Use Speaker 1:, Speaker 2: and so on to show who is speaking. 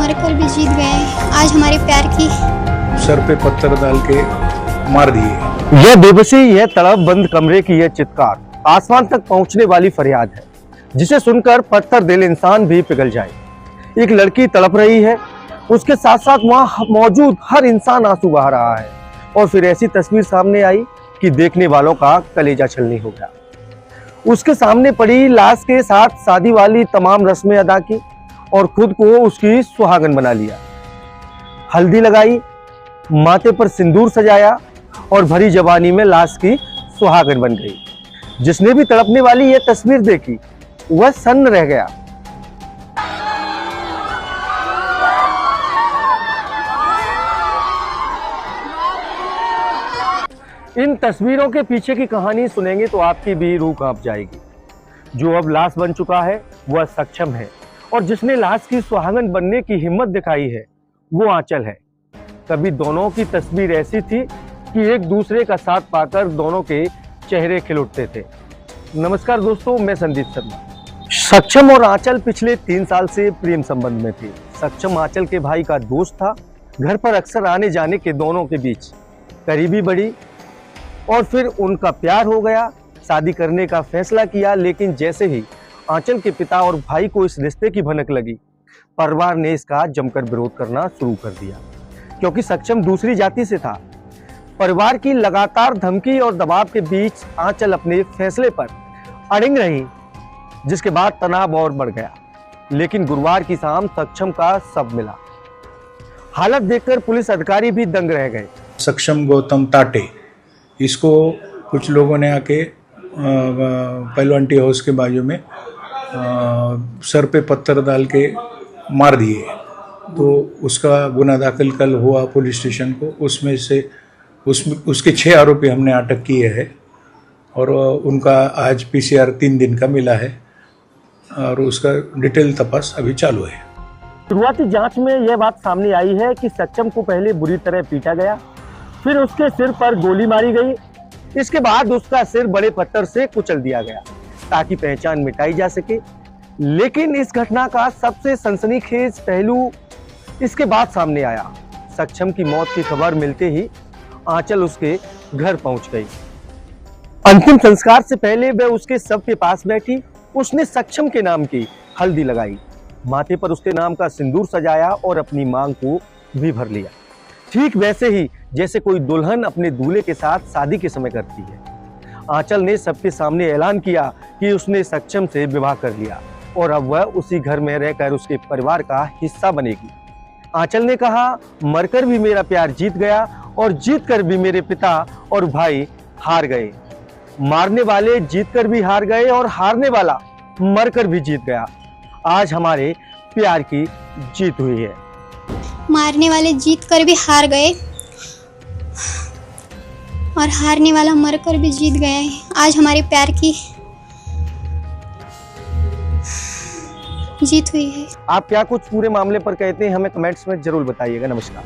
Speaker 1: मरकर भी जीत गए। आज हमारे प्यार की
Speaker 2: सर पे पत्थर डाल के मार दिए।
Speaker 3: यह बेबसी, यह तड़प, बंद कमरे की यह चित्कार आसमान तक पहुंचने वाली फरियाद है, जिसे सुनकर पत्थर दिल इंसान भी पिघल जाए। एक लड़की तड़प रही है, उसके साथ साथ वहां मौजूद हर इंसान आंसू बहा रहा है, और फिर ऐसी तस्वीर सामने आई कि देखने वालों का कलेजा छलनी हो गया। उसके सामने पड़ी लाश के साथ शादी वाली तमाम रस्में अदा की और खुद को उसकी सुहागन बना लिया। हल्दी लगाई, माथे पर सिंदूर सजाया और भरी जवानी में लाश की सुहागन बन गई। जिसने भी तड़पने वाली यह तस्वीर देखी वह सन्न रह गया। इन तस्वीरों के पीछे की कहानी सुनेंगे तो आपकी भी रूह कांप जाएगी। जो अब लाश बन चुका है वह सक्षम है, और जिसने लाश की सुहागन बनने की हिम्मत दिखाई है वो आंचल है। कभी दोनों की तस्वीर ऐसी थी कि एक दूसरे का साथ पाकर दोनों के चेहरे खिल उठते थे। नमस्कार दोस्तों, मैं संदीप शर्मा। सक्षम और आंचल पिछले 3 साल से प्रेम संबंध में थे। सक्षम आंचल के भाई का दोस्त था। घर पर अक्सर आने जाने के दोनों के बीच करीबी बढ़ी और फिर उनका प्यार हो गया। शादी करने का फैसला किया, लेकिन जैसे ही आंचल के पिता और भाई को इस रिश्ते की भनक लगी, परिवार ने इसका जमकर विरोध करना शुरू कर दिया। क्योंकि सक्षम दूसरी जाति से था। परिवार की लगातार धमकी और दबाव के बीच आंचल अपने फैसले पर अड़िग रही, जिसके बाद तनाव और बढ़ गया। लेकिन गुरुवार की शाम सक्षम का शव मिला। हालत देखकर पुलिस अधिकारी भी दंग रह गए।
Speaker 2: सक्षम गौतम ताटे, इसको कुछ लोगों ने आके पहलवान टी हाउस के बाजू में सर पे पत्थर डाल के मार दिए। तो उसका गुना दाखिल कल हुआ पुलिस स्टेशन को। उसमें से उसके 6 आरोपी हमने अटक किए हैं, और उनका आज PCR 3 दिन का मिला है, और उसका डिटेल तपास अभी चालू है।
Speaker 3: शुरुआती जांच में यह बात सामने आई है कि सक्षम को पहले बुरी तरह पीटा गया, फिर उसके सिर पर गोली मारी गई। इसके बाद उसका सिर बड़े पत्थर से कुचल दिया गया ताकि पहचान मिटाई जा सके। लेकिन इस घटना का सबसे सनसनीखेज पहलू इसके बाद सामने आया। सक्षम की मौत की खबर मिलते ही आंचल उसके घर पहुंच गई। अंतिम संस्कार से पहले वह उसके शव के पास बैठी। उसने सक्षम के नाम की हल्दी लगाई, माथे पर उसके नाम का सिंदूर सजाया और अपनी मांग को भी भर लिया। ठीक वैसे ही जैसे कोई दुल्हन अपने दूल्हे के साथ शादी के समय करती है। आंचल ने सबके सामने ऐलान किया कि उसने सक्षम से विवाह कर लिया और अब वह उसी घर में रहकर उसके परिवार का हिस्सा बनेगी। आंचल ने कहा, मरकर भी मेरा प्यार जीत गया और जीतकर भी मेरे पिता और भाई हार गए। मारने वाले जीतकर भी हार गए और हारने वाला मरकर भी जीत गया। आज हमारे प्यार की जीत हुई है।
Speaker 1: मारने वाले जीत कर भी हार गए और हारने वाला मरकर भी जीत गया है। आज हमारे प्यार की जीत हुई है।
Speaker 3: आप क्या कुछ पूरे मामले पर कहते हैं, हमें कमेंट्स में जरूर बताइएगा। नमस्कार।